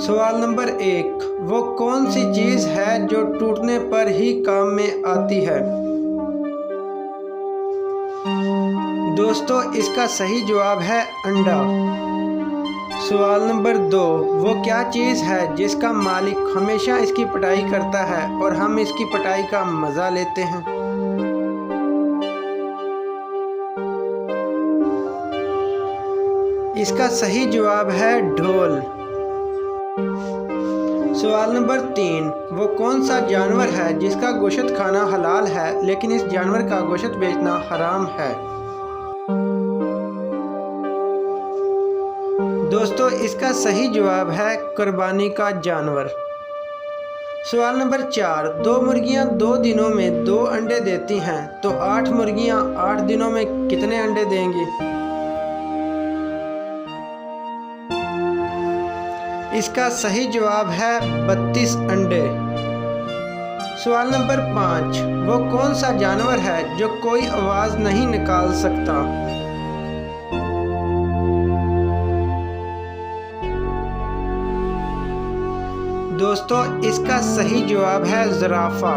सवाल नंबर 1, वो कौन सी चीज़ है जो टूटने पर ही काम में आती है? दोस्तों, इसका सही जवाब है अंडा। सवाल नंबर 2, वो क्या चीज़ है जिसका मालिक हमेशा इसकी पिटाई करता है और हम इसकी पिटाई का मज़ा लेते हैं? इसका सही जवाब है ढोल। सवाल नंबर 3, वो कौन सा जानवर है जिसका गोश्त खाना हलाल है लेकिन इस जानवर का गोश्त बेचना हराम है? दोस्तों, इसका सही जवाब है कुर्बानी का जानवर। सवाल नंबर 4, दो मुर्गियां 2 दिनों में 2 अंडे देती हैं तो 8 मुर्गियां 8 दिनों में कितने अंडे देंगी? इसका सही जवाब है 32 अंडे। सवाल नंबर 5, वो कौन सा जानवर है जो कोई आवाज़ नहीं निकाल सकता? दोस्तों, इसका सही जवाब है ज़िराफ़ा।